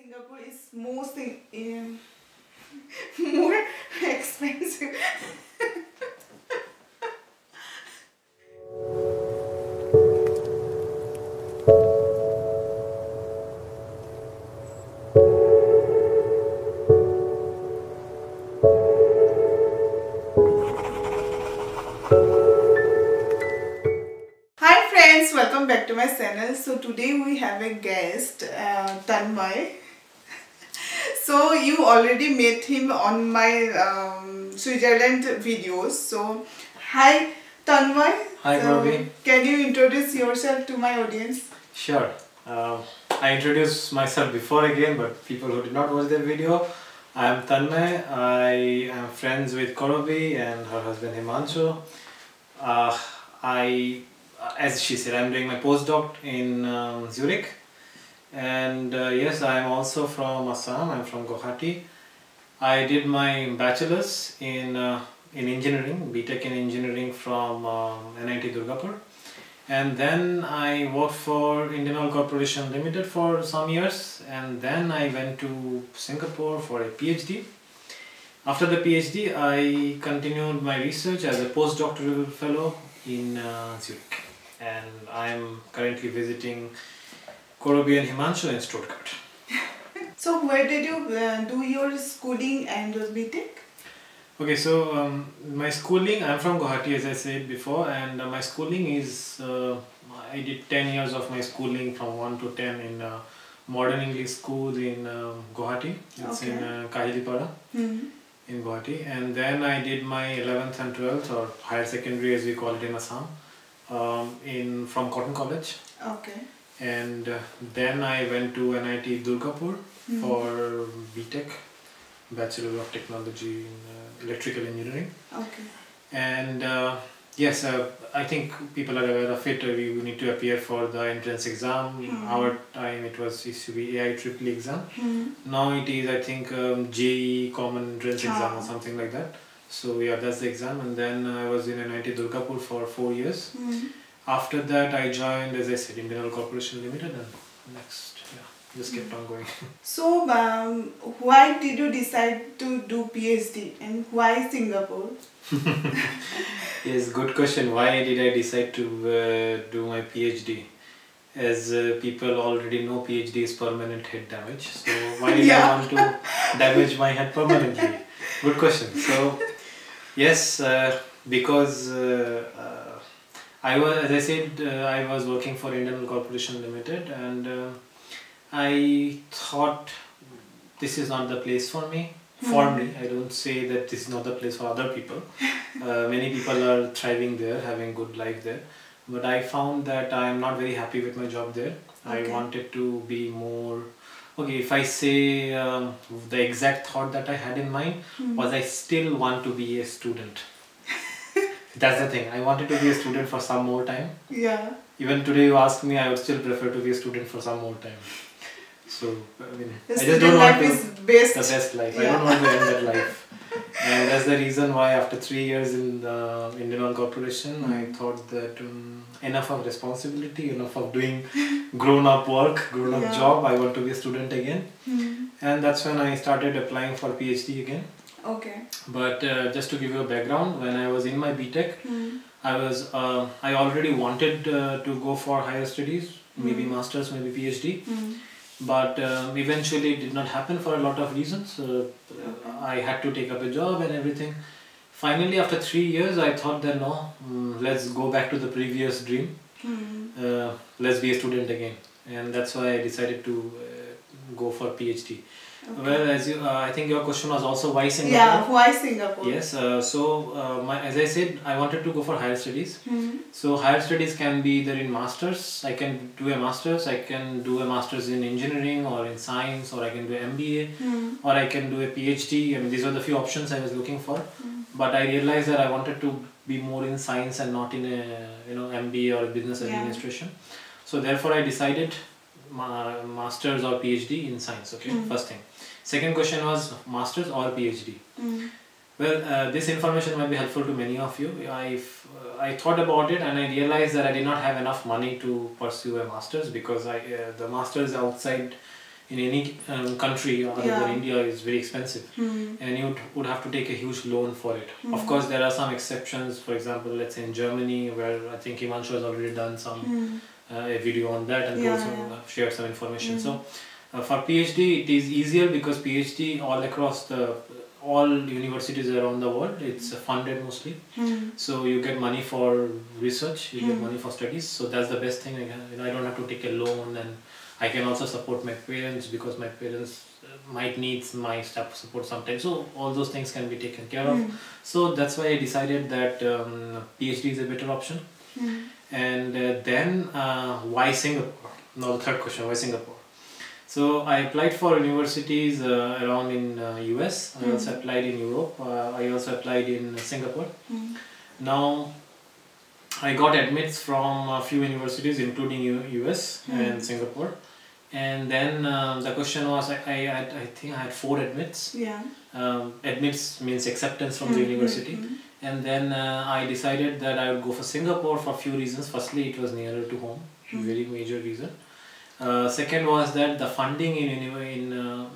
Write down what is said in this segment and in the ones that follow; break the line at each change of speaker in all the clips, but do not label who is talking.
Singapore is more expensive. Hi friends, welcome back to my channel. So today we have a guest, Tanmay. So you already met him on my Switzerland videos. So hi Tanmay.
Hi Ravi.
Can you introduce yourself to my audience?
Sure. I introduced myself before again, but people who did not watch the video, I am Tanmay. I am friends with Korobi and her husband Himanshu. As she said, I am doing my postdoc in Zurich. And yes, I am also from Assam. I am from Guwahati. I did my bachelor's in engineering, Btech in engineering from NIT Durgapur. And then I worked for Indian Oil Corporation Limited for some years. And then I went to Singapore for a PhD. After the PhD, I continued my research as a postdoctoral fellow in Zurich. And I am currently visiting Korobi and Himanshu in Stuttgart.
So where did you do your schooling and your Btech?
Okay, so my schooling, I'm from Guwahati as I said before, and my schooling is, I did 10 years of my schooling from 1 to 10 in modern English school in Guwahati. It's in Kahilipara in Guwahati. And then I did my 11th and 12th or higher secondary as we call it in Assam from Cotton College.
Okay.
And then I went to NIT Durgapur for Btech, Bachelor of Technology in Electrical Engineering.
Okay.
And yes, I think people are aware of it. We need to appear for the entrance exam. Our time it used to be AI triple exam. Now it is, I think, JEE Common Entrance Exam or something like that. So yeah, that's the exam. And then I was in NIT Durgapur for 4 years. After that, I joined, as I said, Indian Oil Corporation Limited, and next, just kept on going.
So, why did you decide to do PhD and why Singapore?
Yes, good question. Why did I decide to do my PhD? As people already know, PhD is permanent head damage. So why did I want to damage my head permanently? Good question. So yes, because I was, as I said, I was working for Indian Oil Corporation Limited, and I thought this is not the place for me. For me, I don't say that this is not the place for other people. Many people are thriving there, having good life there. But I found that I am not very happy with my job there. I wanted to be more... Okay, if I say the exact thought that I had in mind was I still want to be a student. That's the thing. I wanted to be a student for some more time.
Yeah.
Even today you ask me, I would still prefer to be a student for some more time. So, I mean,
the
I just don't want
is
the best life.
Yeah.
I don't want to end that life. And that's the reason why after 3 years in the Indian Oil Corporation, I thought that enough of responsibility, enough of doing grown-up work, grown-up job, I want to be a student again. And that's when I started applying for PhD again.
Okay.
But just to give you a background, when I was in my Btech, I already wanted to go for higher studies, maybe masters, maybe PhD. But eventually it did not happen for a lot of reasons. I had to take up a job and everything. Finally, after 3 years, I thought that no, let's go back to the previous dream. Let's be a student again. And that's why I decided to go for PhD. Well, as you, I think your question was also why Singapore?
Yeah, why Singapore?
Yes, as I said, I wanted to go for higher studies. So higher studies can be either in masters. I can do a masters. I can do a masters in engineering or in science, or I can do an MBA, or I can do a PhD. I mean, these are the few options I was looking for. But I realized that I wanted to be more in science and not in a MBA or business administration. So therefore, I decided masters or PhD in science. Okay, first thing. Second question was masters or PhD. Well, this information might be helpful to many of you. I thought about it and I realized that I did not have enough money to pursue a masters because the masters outside in any country other than India is very expensive, and you would have to take a huge loan for it. Of course, there are some exceptions. For example, let's say in Germany, where I think Himanshu has already done some a video on that, and also shared some information. So for PhD, it is easier because PhD all across all universities around the world, it's funded mostly. So you get money for research, you get money for studies. So that's the best thing. I don't have to take a loan, and I can also support my parents because my parents might need my support sometimes. So all those things can be taken care of. So that's why I decided that PhD is a better option. And then why Singapore? Now the third question, why Singapore? So I applied for universities around in US. I also applied in Europe. I also applied in Singapore. Now I got admits from a few universities including US and Singapore. And then the question was, I think I had 4 admits. Admits means acceptance from the university. And then I decided that I would go for Singapore for a few reasons. Firstly, it was nearer to home, very major reason. Second was that the funding in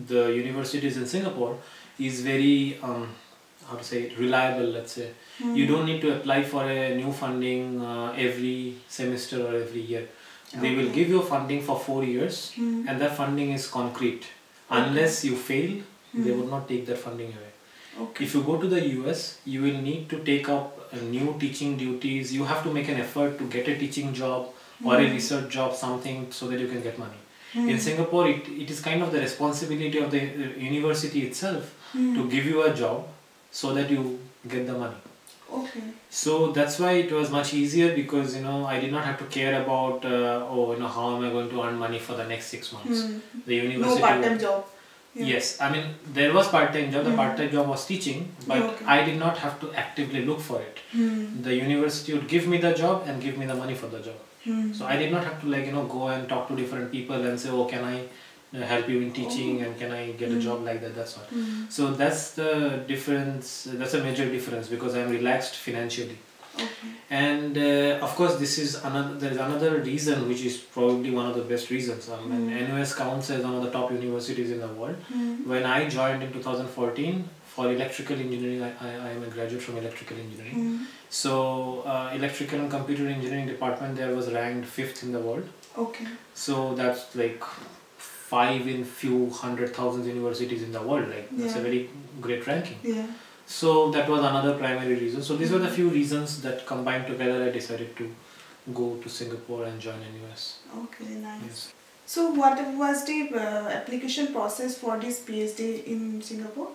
the universities in Singapore is very, how to say it, reliable, let's say. You don't need to apply for a new funding every semester or every year. They will give you funding for 4 years, and that funding is concrete. Unless you fail, they will not take that funding away. If you go to the US, you will need to take up new teaching duties. You have to make an effort to get a teaching job or a research job, something, so that you can get money. In Singapore, it is kind of the responsibility of the university itself to give you a job so that you get the money. So that's why it was much easier, because I did not have to care about how am I going to earn money for the next 6 months. The university,
no part-time job.
Yes, I mean there was part-time job. The part-time job was teaching, but I did not have to actively look for it. The university would give me the job and give me the money for the job. So I did not have to go and talk to different people and say, oh, can I help you in teaching and can I get a job like that. That's what. So that's the difference. That's a major difference, because I am relaxed financially. And of course, there is another reason, which is probably one of the best reasons. NUS counts as one of the top universities in the world. When I joined in 2014 for electrical engineering, I am a graduate from electrical engineering. So electrical and computer engineering department there was ranked 5th in the world. So that's like 5 in few 100,000 universities in the world. That's a very great ranking. So that was another primary reason. So these were the few reasons that combined together I decided to go to Singapore and join NUS.
Nice. Yes. So what was the application process for this PhD in Singapore?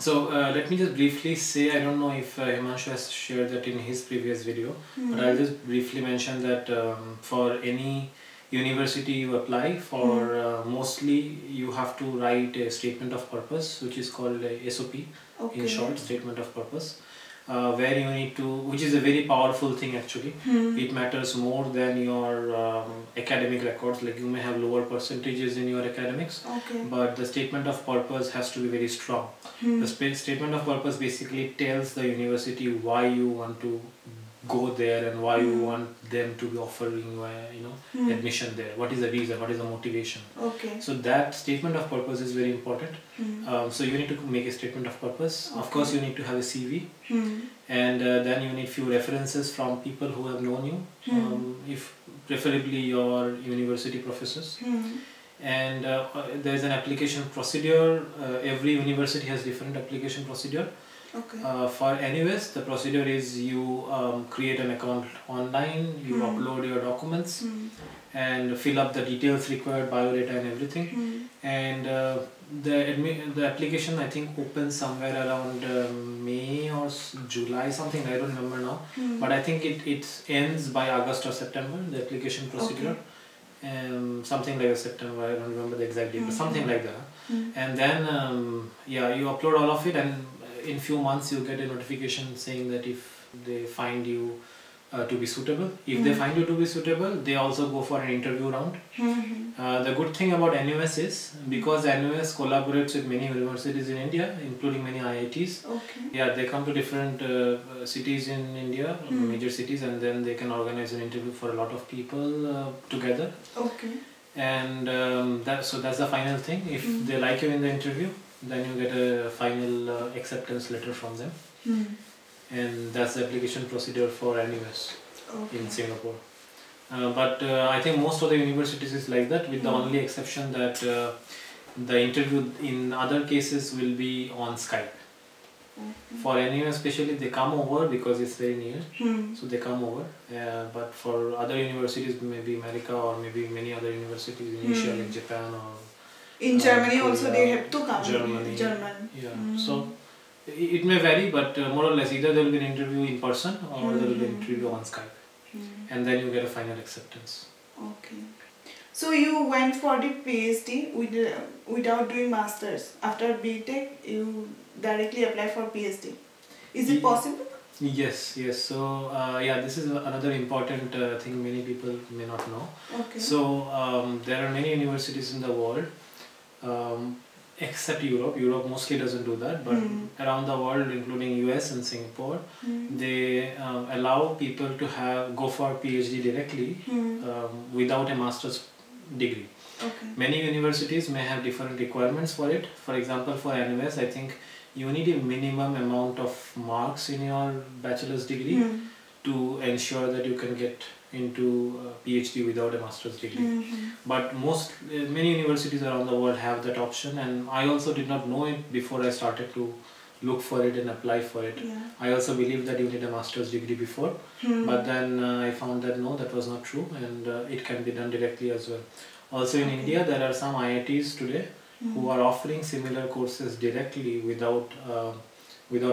So let me just briefly say, I don't know if Himanshu has shared that in his previous video, but I'll just briefly mention that for any university you apply for, mostly you have to write a statement of purpose, which is called a SOP, in short, statement of purpose, where you need to, which is a very powerful thing actually. It matters more than your academic records. Like you may have lower percentages in your academics, but the statement of purpose has to be very strong. The statement of purpose basically tells the university why you want to go there and why you want them to be offering you admission there. What is the reason? What is the motivation? So that statement of purpose is very important. So you need to make a statement of purpose. Of course, you need to have a CV, and then you need few references from people who have known you, if preferably your university professors. And there is an application procedure. Every university has different application procedure. For NUS, the procedure is you create an account online, you upload your documents and fill up the details required, biodata and everything. And the application I think opens somewhere around May or July, something, I don't remember now. But I think it ends by August or September, the application procedure. Something like September, I don't remember the exact date, but something like that. And then you upload all of it, and in few months you get a notification saying that if they find you to be suitable. If they find you to be suitable, they also go for an interview round. The good thing about NUS is, because NUS collaborates with many universities in India, including many IITs. They come to different cities in India, major cities, and then they can organize an interview for a lot of people together. and that's the final thing. If they like you in the interview, then you get a final acceptance letter from them, and that's the application procedure for NUS in Singapore. But I think most of the universities is like that, with the only exception that the interview in other cases will be on Skype. For NUS especially, they come over because it's very near, so they come over. But for other universities, maybe America or maybe many other universities in Asia like Japan or
in Germany
Korea,
also they have to come.
Germany.
German.
Yeah. So it may vary, but more or less either there will be an interview in person or there will be an interview on Skype, and then you get a final acceptance.
Okay. So you went for the PhD without doing masters. After Btech, you directly apply for PhD. Is it possible?
Yes. So yeah, this is another important thing many people may not know.
Okay.
So there are many universities in the world, except Europe. Europe mostly doesn't do that, but around the world, including US and Singapore, they allow people to go for PhD directly without a master's degree.
Okay.
Many universities may have different requirements for it. For example, for NUS, I think you need a minimum amount of marks in your bachelor's degree to ensure that you can get into PhD without a master's degree. But many universities around the world have that option, and I also did not know it before I started to look for it and apply for it.
Yeah.
I also believed that you need a master's degree before, but then I found that no, that was not true, and it can be done directly as well. Also in India, there are some IITs today who are offering similar courses directly without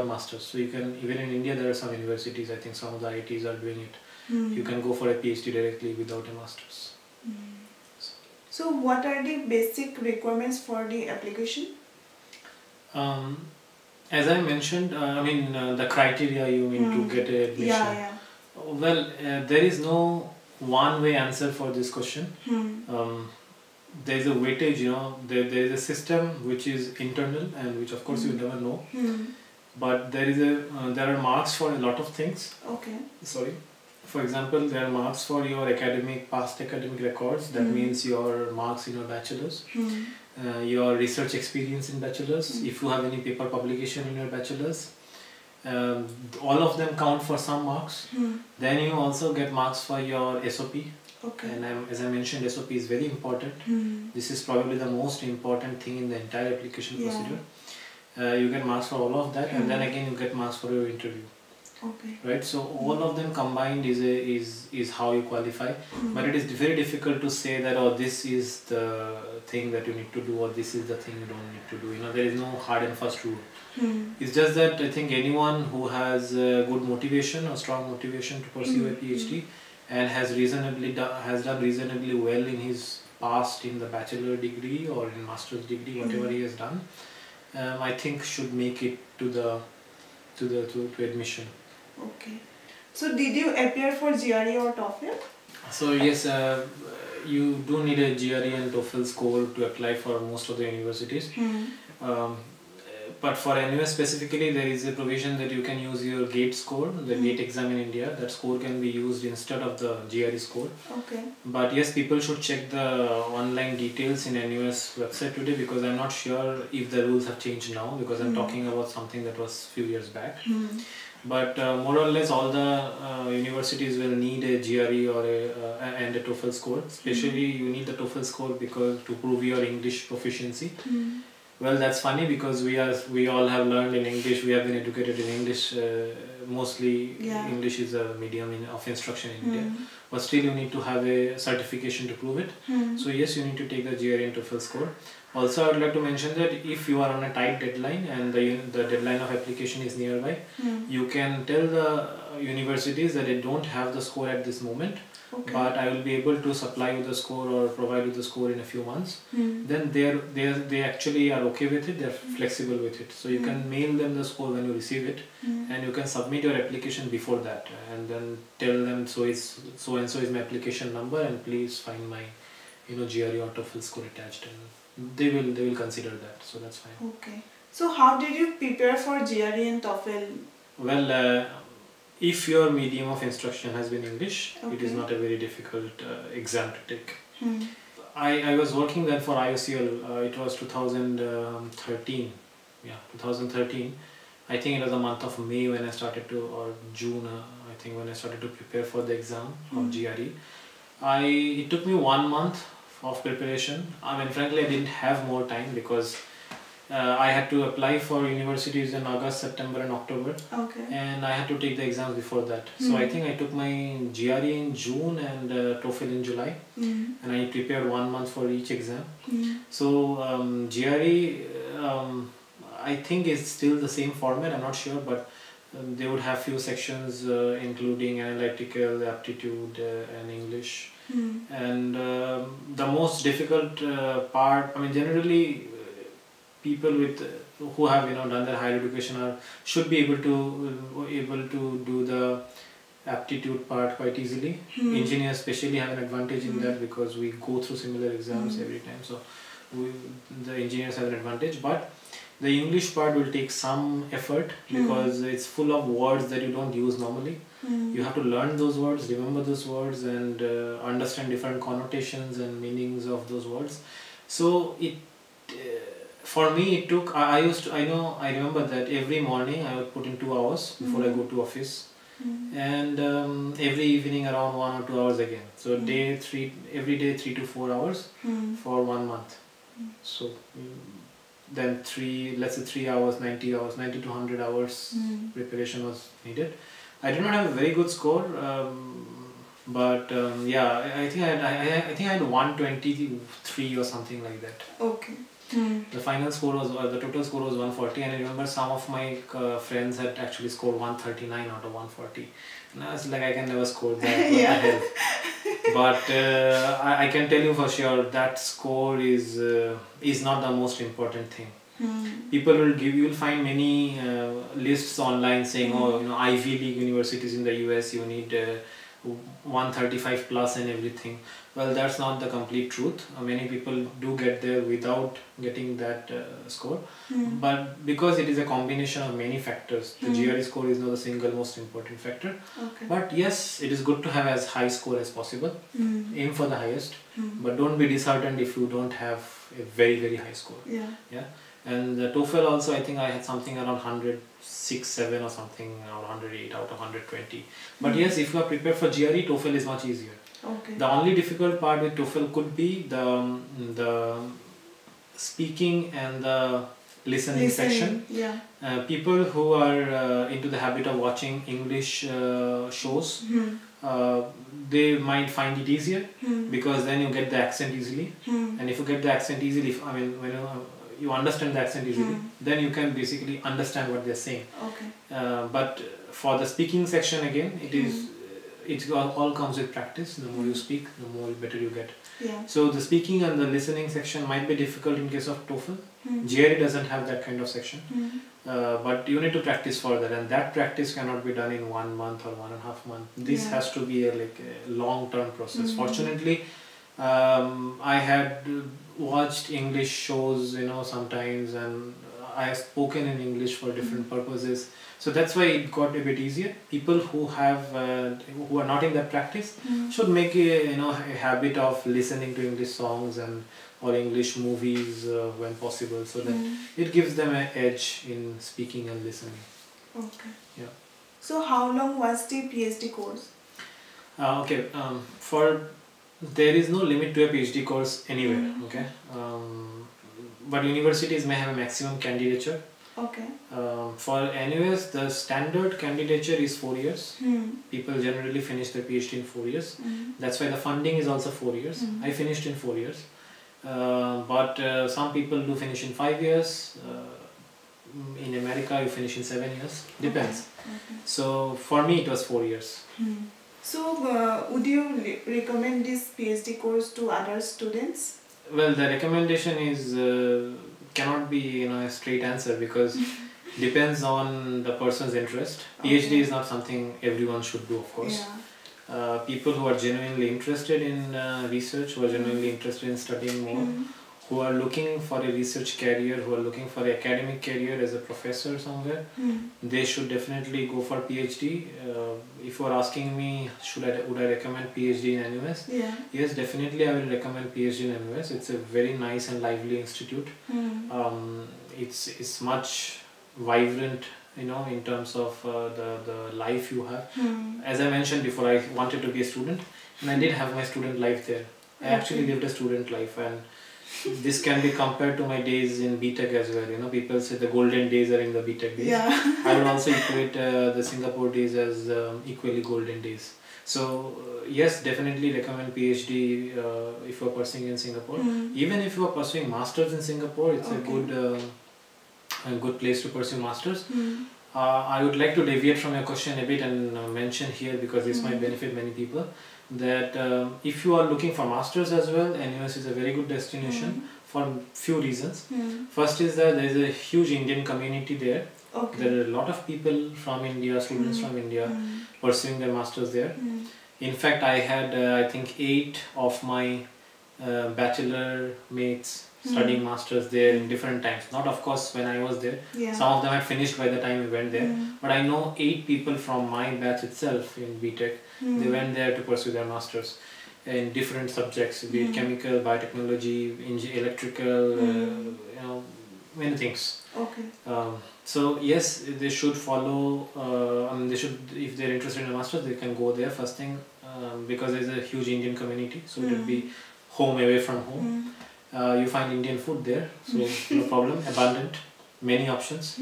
masters. So you can, even in India there are some universities, I think some of the IITs are doing it. You can go for a PhD directly without a master's.
So what are the basic requirements for the application?
As I mentioned, the criteria you mean to get an admission.
Yeah.
Well, there is no one-way answer for this question. There is a weightage, there is a system which is internal and which of course you never know. But there are marks for a lot of things.
Okay.
Sorry. For example, there are marks for your past academic records. That means your marks in your bachelor's. Your research experience in bachelor's, if you have any paper publication in your bachelor's, all of them count for some marks. Then you also get marks for your SOP.
Okay.
And as I mentioned, SOP is very important. This is probably the most important thing in the entire application procedure. You get marks for all of that, and then again you get marks for your interview.
Okay.
Right, so all of them combined is how you qualify, but it is very difficult to say that this is the thing that you need to do or this is the thing you don't need to do. There is no hard and fast rule. It's just that I think anyone who has good motivation or strong motivation to pursue a PhD and has done reasonably well in his past in the bachelor degree or in master's degree, whatever he has done, I think should make it to admission.
Okay. So did you appear for GRE or TOEFL?
So yes, you do need a GRE and TOEFL score to apply for most of the universities. But for NUS specifically, there is a provision that you can use your GATE score, the GATE exam in India. That score can be used instead of the GRE score.
Okay.
But yes, people should check the online details in NUS website today, because I'm not sure if the rules have changed now, because I'm talking about something that was few years back. But more or less all the universities will need a GRE or and a TOEFL score. Especially you need the TOEFL score because to prove your English proficiency. Well, that's funny because we all have learned in English. We have been educated in English. Mostly English is a medium of instruction in India. But still you need to have a certification to prove it. So yes, you need to take the GRE and TOEFL score. Also, I would like to mention that if you are on a tight deadline and the deadline of application is nearby, you can tell the universities that they don't have the score at this moment, but I will be able to supply you the score or provide you the score in a few months. Then they actually are okay with it, they are flexible with it. So you can mail them the score when you receive it, and you can submit your application before that, and then tell them so and so is my application number, and please find my GRE or TOEFL score attached, and they will consider that, so that's fine.
Okay. So how did you prepare for GRE and TOEFL?
Well, if your medium of instruction has been English, it is not a very difficult exam to take. I was working then for IOCL. It was 2013. Yeah, 2013. I think it was the month of May when I started to, or June, I think, when I started to prepare for the exam of GRE. It took me 1 month of preparation. I mean, frankly, I didn't have more time because I had to apply for universities in August, September and October.
Okay.
And I had to take the exams before that. So I think I took my GRE in June and TOEFL in July. And I prepared 1 month for each exam. So GRE, I think is still the same format, I'm not sure, but they would have few sections including analytical, aptitude and English. And the most difficult part, I mean, generally people who have done their higher education should be able to do the aptitude part quite easily. Engineers especially have an advantage in that because we go through similar exams every time, so the engineers have an advantage. But the English part will take some effort because it's full of words that you don't use normally. You have to learn those words, remember those words, and understand different connotations and meanings of those words. So for me it took, I remember that every morning I would put in 2 hours before I go to office, and every evening around 1 or 2 hours again. So every day 3 to 4 hours for 1 month. So then let's say 3 hours, 90 hours, 90 to 100 hours preparation was needed. I did not have a very good score, but yeah, I think I had 123 or something like that.
Okay.
The final score was, the total score was 140, and I remember some of my friends had actually scored 139 out of 140. And I was like, I can never score that. What the hell? But I can tell you for sure that score is not the most important thing. People you'll find many lists online saying, Ivy League universities in the US, you need 135 plus and everything. Well, that's not the complete truth. Many people do get there without getting that score. But because it is a combination of many factors, the GRE score is not the single most important factor.
Okay.
But yes, it is good to have as high score as possible. Aim for the highest. But don't be disheartened if you don't have a very, very high score. Yeah. And the TOEFL also, I think I had something around 106, 7 or something, or 108 out of 120. But yes, if you are prepared for GRE, TOEFL is much easier.
Okay.
The only difficult part with TOEFL could be the speaking and the listening section.
Yeah.
People who are into the habit of watching English shows, they might find it easier because then you get the accent easily. And if you get the accent easily, when you understand the accent easily, then you can basically understand what they're saying.
Okay.
But for the speaking section again, it all comes with practice. The more you speak, the more better you get.
Yeah.
So the speaking and the listening section might be difficult in case of TOEFL. GRE doesn't have that kind of section. But you need to practice for that, and that practice cannot be done in 1 month or 1.5 months. This has to be a long-term process. Fortunately, I had watched English shows, sometimes, and I have spoken in English for different purposes. So that's why it got a bit easier. People who are not in that practice should make a habit of listening to English songs or English movies when possible, so that it gives them an edge in speaking and listening.
Okay.
Yeah.
So how long was the PhD course?
Okay. There is no limit to a PhD course anywhere. Okay. But universities may have a maximum candidature.
Okay.
For NUS, the standard candidature is 4 years. People generally finish their PhD in 4 years. That's why the funding is also 4 years. I finished in 4 years. But some people do finish in 5 years. In America, you finish in 7 years. Depends.
Okay.
So for me, it was 4 years.
So would you recommend this PhD course to other students?
Well, the recommendation is cannot be a straight answer because depends on the person's interest. PhD is not something everyone should do, of course. People who are genuinely interested in research, who are genuinely interested in studying more, who are looking for a research career, who are looking for an academic career as a professor somewhere, they should definitely go for PhD. If you are asking me, would I recommend PhD in NUS?
Yeah.
Yes, definitely I will recommend PhD in NUS. It's a very nice and lively institute. It's much vibrant, you know, in terms of the life you have. As I mentioned before, I wanted to be a student, and I did have my student life there. I actually lived a student life, and this can be compared to my days in Btech as well. You know, people say the golden days are in the Btech days.
Yeah.
I would also equate the Singapore days as equally golden days. So yes, definitely recommend PhD if you are pursuing in Singapore. Even if you are pursuing masters in Singapore, it's a good place to pursue masters. I would like to deviate from your question a bit and mention here, because this might benefit many people, that if you are looking for masters as well, NUS is a very good destination for few reasons. First is that there is a huge Indian community there. There are a lot of people from India, students from India pursuing their masters there. In fact, I had I think 8 of my bachelor mates studying masters there in different times. Not of course when I was there. Some of them had finished by the time we went there. But I know 8 people from my batch itself in Btech. They went there to pursue their masters in different subjects, be it chemical, biotechnology, electrical, you know, many things. So yes, they should follow. I mean, they should, if they're interested in a masters, they can go there first thing, because there's a huge Indian community. So it would be home away from home. You find Indian food there, so no problem, abundant, many options.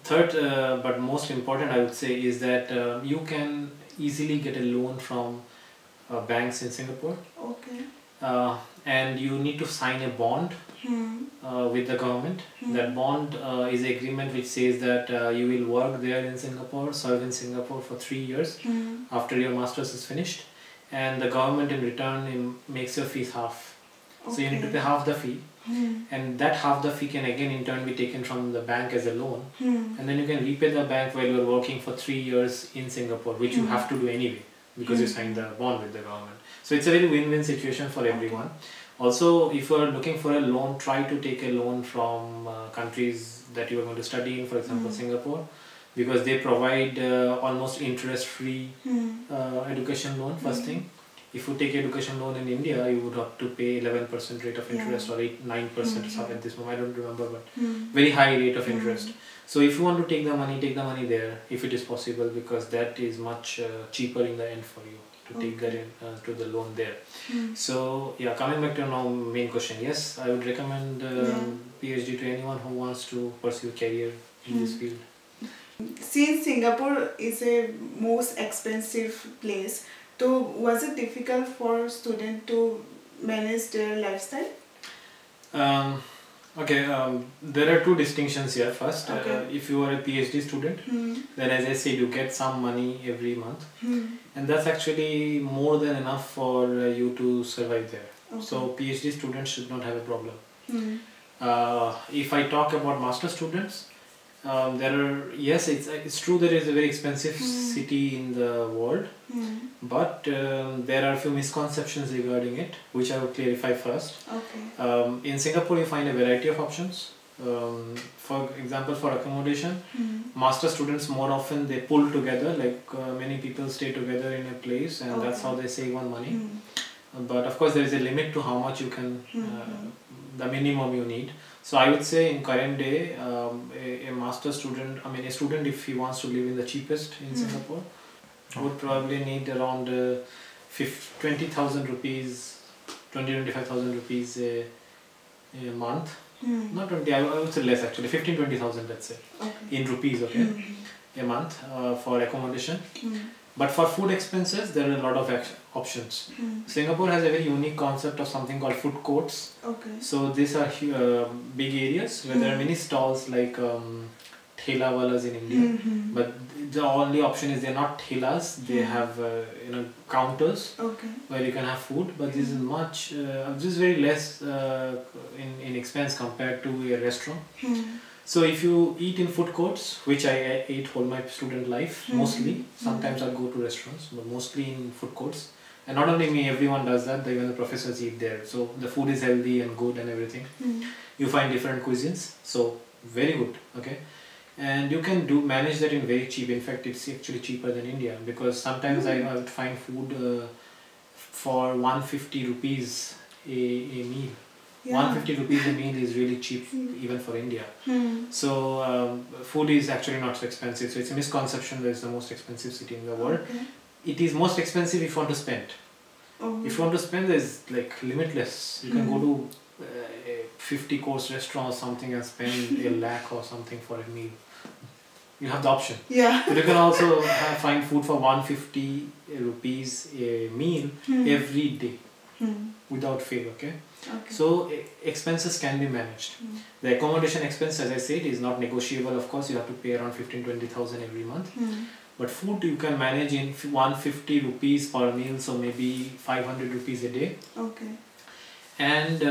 Third, but most important I would say, is that you can easily get a loan from banks in Singapore. And you need to sign a bond with the government. That bond is an agreement which says that you will work there in Singapore, serve in Singapore for 3 years after your masters is finished, and the government in return makes your fees half. So you need to pay half the fee, and that half the fee can again in turn be taken from the bank as a loan, and then you can repay the bank while you are working for 3 years in Singapore, which you have to do anyway because you signed the bond with the government. So it's a very win-win situation for everyone. Also, if you are looking for a loan, try to take a loan from countries that you are going to study in, for example Singapore, because they provide almost interest-free education loan first thing. If you take education loan in India, you would have to pay 11% rate of interest, or 9% at this moment, I don't remember, but very high rate of interest. So if you want to take the money there, if it is possible, because that is much cheaper in the end for you to take that to the loan there. So yeah, coming back to now main question, yes, I would recommend PhD to anyone who wants to pursue a career in this field.
Since Singapore is a most expensive place, so was it difficult for students to manage their lifestyle?
There are two distinctions here. First, if you are a PhD student, then as I said, you get some money every month, and that's actually more than enough for you to survive there. So PhD students should not have a problem. If I talk about master students, it's true there is a very expensive city in the world, but there are a few misconceptions regarding it, which I will clarify first. In Singapore, you find a variety of options. For example, for accommodation, master students more often they pull together, like many people stay together in a place, and that's how they save on money. But of course, there is a limit to how much you can, the minimum you need. So I would say in current day, a master student, a student, if he wants to live in the cheapest in Singapore, would probably need around 20,000 rupees, 25,000 rupees a month. Not 20, I would say less actually, 15-20,000 let's say, in rupees, a month for accommodation. But for food expenses, there are a lot of options. Singapore has a very unique concept of something called food courts. So these are big areas where there are many stalls like thela walas in India. But the only option is they're not thelas. They have counters where you can have food. But this is much, this is very less in expense compared to a restaurant. So if you eat in food courts, which I ate all my student life, mostly, sometimes I'll go to restaurants, but mostly in food courts, And not only me, everyone does that. Even the professors eat there. So the food is healthy and good and everything. You find different cuisines. So very good. Okay. And you can manage that in very cheap. In fact, it's actually cheaper than India, because sometimes I would find food for 150 rupees a meal. 150 rupees a meal is really cheap even for India. So food is actually not so expensive. So it's a misconception that it's the most expensive city in the world. It is most expensive if you want to spend. If you want to spend, there's like limitless. You can go to a 50-course restaurant or something and spend a lakh or something for a meal. You have the option. But you can also find food for 150 rupees a meal every day without fail. Okay. So expenses can be managed. The accommodation expense, as I said, is not negotiable. Of course, you have to pay around 15,000-20,000 every month. But food you can manage in 150 rupees per meal, so maybe 500 rupees a day. And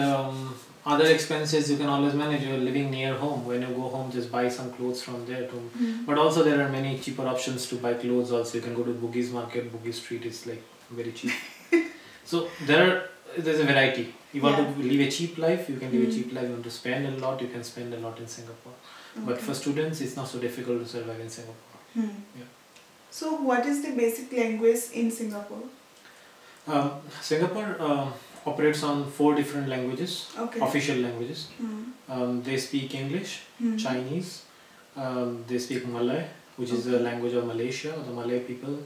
other expenses you can always manage. You're living near home. When you go home, just buy some clothes from there too. But also there are many cheaper options to buy clothes also. You can go to Boogie's Market, Boogie Street is like very cheap. So there's a variety. You want to live a cheap life, you can live a cheap life. You want to spend a lot, you can spend a lot in Singapore. But for students, it's not so difficult to survive in Singapore.
So what is the basic language in Singapore?
Singapore operates on 4 different languages, official languages. They speak English, Chinese, they speak Malay, which is the language of Malaysia, the Malay people,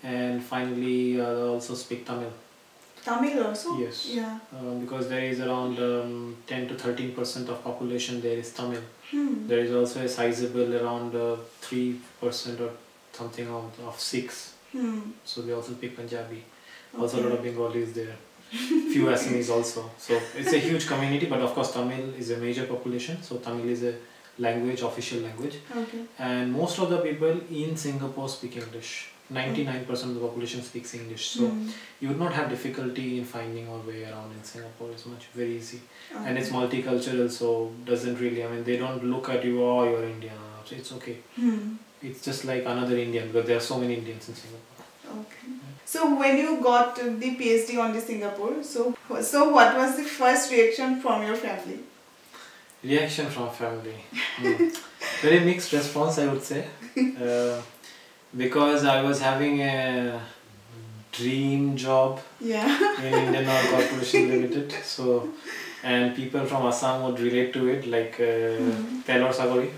and finally they also speak Tamil.
Tamil also?
Yes. Because there is around 10 to 13% of population there is Tamil. There is also a sizable around 3% or something of Sikhs. So they also speak Punjabi. Also a lot of Bengalis there. Few Assamese also. So it's a huge community, but of course Tamil is a major population. So Tamil is a language, official language. And most of the people in Singapore speak English. 99% of the population speaks English. So you would not have difficulty in finding your way around in Singapore. It's very easy. And it's multicultural, so doesn't really, I mean, they don't look at you, oh, you're Indian. So it's okay. It's just like another Indian, because there are so many Indians in Singapore.
So when you got the PhD on the Singapore, so what was the first reaction from your family?
Reaction from family? Very mixed response, I would say. Because I was having a dream job in Indian Oil Corporation Limited. So, and people from Assam would relate to it, like Telor Sakori.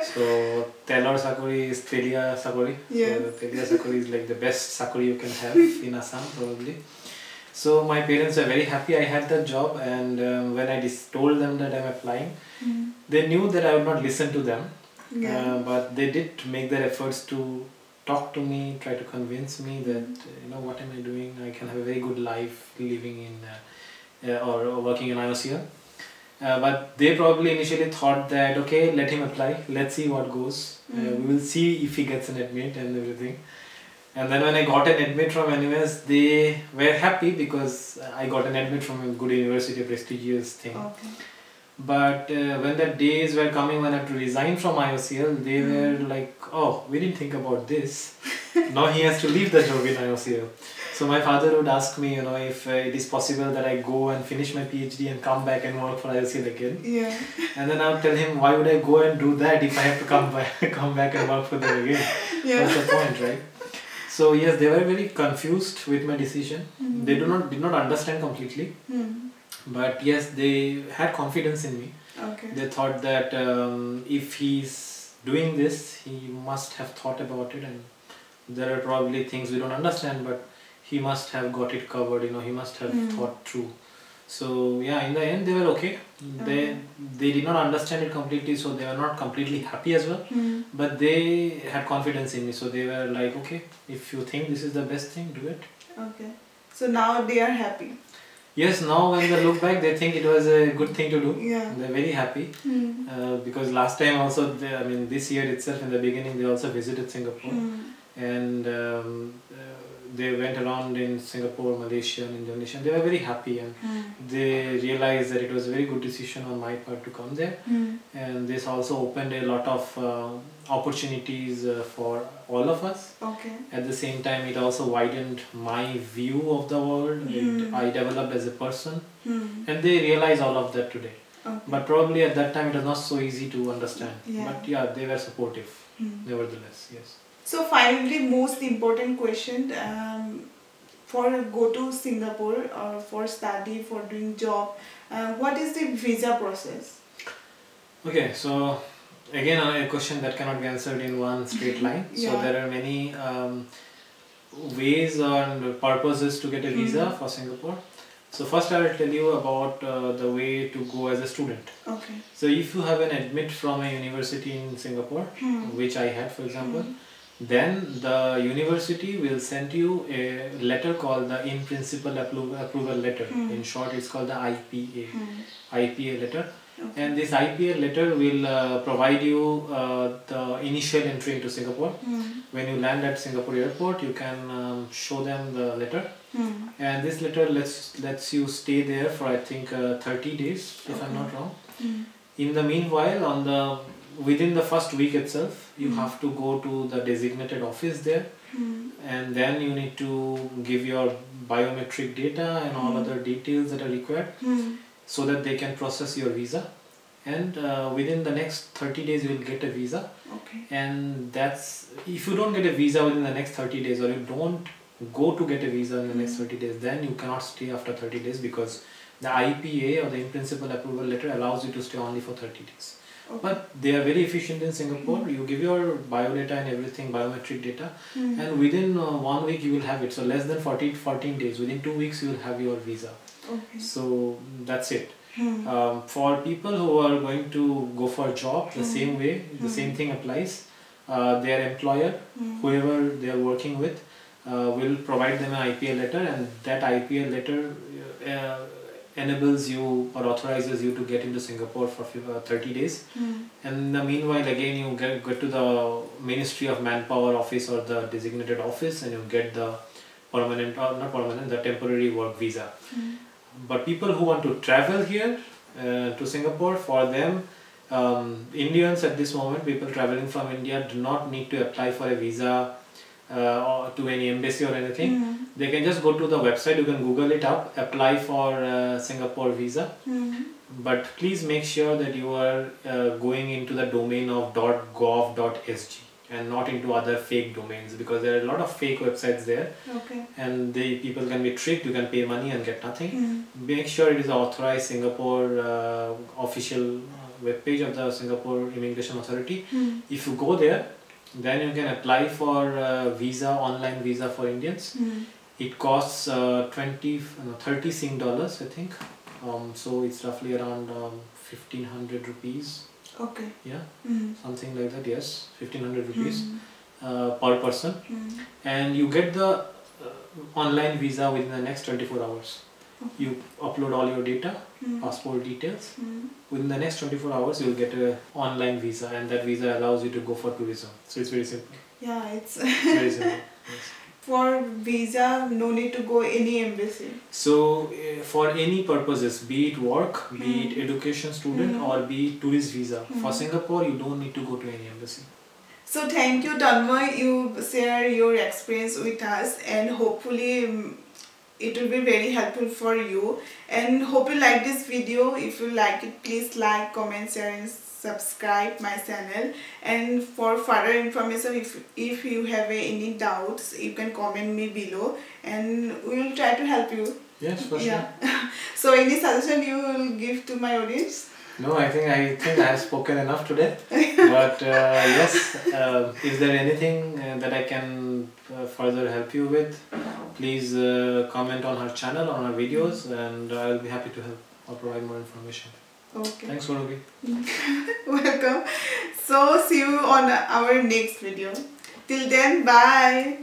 So Telor Sakori is Telia Sakori. So Telia Sakori is like the best Sakori you can have in Assam probably. So my parents were very happy I had that job, and when I told them that I'm applying, they knew that I would not listen to them. But they did make their efforts to talk to me, try to convince me that, what am I doing? I can have a very good life living in or working in IOCL. But they probably initially thought that, okay, let him apply, let's see what goes. We will see if he gets an admit and everything. And then when I got an admit from NUS, they were happy because I got an admit from a good university, a prestigious thing. But when the days were coming when I had to resign from IOCL, they were like, oh, we didn't think about this. Now he has to leave the job in IOCL. So my father would ask me, if it is possible that I go and finish my PhD and come back and work for IOCL again. And then I would tell him, why would I go and do that if I have to come back and work for them again? What's the point, right? So yes, they were very confused with my decision. They did not understand completely. But yes, they had confidence in me. They thought that if he's doing this, he must have thought about it, and there are probably things we don't understand, but he must have got it covered, he must have thought through. So yeah, in the end they were okay. They did not understand it completely, so they were not completely happy as well. But they had confidence in me, so they were like, okay, if you think this is the best thing, do it.
So now they are happy.
Yes, now when they look back, they think it was a good thing to do. They're very happy. Because last time also, this year itself in the beginning, they also visited Singapore. And they went around in Singapore, Malaysia and Indonesia. They were very happy, and they realized that it was a very good decision on my part to come there. And this also opened a lot of opportunities for all of us.
Okay.
At the same time, it also widened my view of the world. I developed as a person, and they realize all of that today.
Okay.
But probably at that time it was not so easy to understand.
Yeah.
But yeah, they were supportive, nevertheless, yes.
So finally, most important question, for go to Singapore or for study, for doing job, what is the visa process?
Okay, so again a question that cannot be answered in one straight line. So there are many ways and purposes to get a visa for Singapore. So first I will tell you about the way to go as a student.
Okay.
So if you have an admit from a university in Singapore, which I had for example, then the university will send you a letter called the In Principle Approval Letter. In short, it's called the IPA. IPA letter. Okay. And this IPA letter will provide you the initial entry into Singapore. When you land at Singapore airport, you can show them the letter. And this letter lets you stay there for I think 30 days, if I'm not wrong. In the meanwhile, within the first week itself, you have to go to the designated office there, and then you need to give your biometric data and all other details that are required, so that they can process your visa. And within the next 30 days, you will get a visa.
Okay.
And that's, if you don't get a visa within the next 30 days, or you don't go to get a visa in the next 30 days, then you cannot stay after 30 days, because the IPA or the In Principle Approval Letter allows you to stay only for 30 days. Okay. But they are very efficient in Singapore. You give your biodata and everything, biometric data, and within 1 week you will have it. So less than 14 days, within 2 weeks you will have your visa.
Okay.
So that's it. For people who are going to go for a job, the same way, the same thing applies. Their employer, whoever they are working with, will provide them an IPA letter, and that IPA letter enables you or authorizes you to get into Singapore for 30 days. And in the meanwhile, again, you get to the Ministry of Manpower office or the designated office, and you get the permanent, or not permanent, the temporary work visa. But people who want to travel here to Singapore, for them, Indians at this moment, people traveling from India, do not need to apply for a visa or to any embassy or anything. They can just go to the website, you can Google it up, apply for Singapore visa. But please make sure that you are going into the domain of .gov.sg and not into other fake domains, because there are a lot of fake websites there. Okay. And people can be tricked, you can pay money and get nothing. Make sure it is authorized Singapore official webpage of the Singapore Immigration Authority. If you go there, then you can apply for visa, online visa for Indians. It costs 30 Sing dollars, I think. So it's roughly around 1500 rupees. Okay. Yeah, something like that. Yes, 1500 rupees per person, and you get the online visa within the next 24 hours. You upload all your data, passport details. Within the next 24 hours, you will get an online visa, and that visa allows you to go for tourism. So it's very simple. Yeah, it's very simple. Yes. For visa, no need to go any embassy. So for any purposes, be it work, be it education student, or be it tourist visa, for Singapore, you don't need to go to any embassy. So thank you, Tanmay. You share your experience with us, and hopefully it will be very helpful for you. And hope you like this video. If you like it, please like, comment, share, and subscribe my channel. And for further information, if you have any doubts, you can comment me below, and we will try to help you. Yes, for sure. So any suggestion you will give to my audience? No, I think I have spoken enough today. But yes, is there anything that I can further help you with? Please comment on her channel, on her videos, and I will be happy to help or provide more information. Okay. Thanks, Guwahati. Welcome. So see you on our next video. Till then, bye.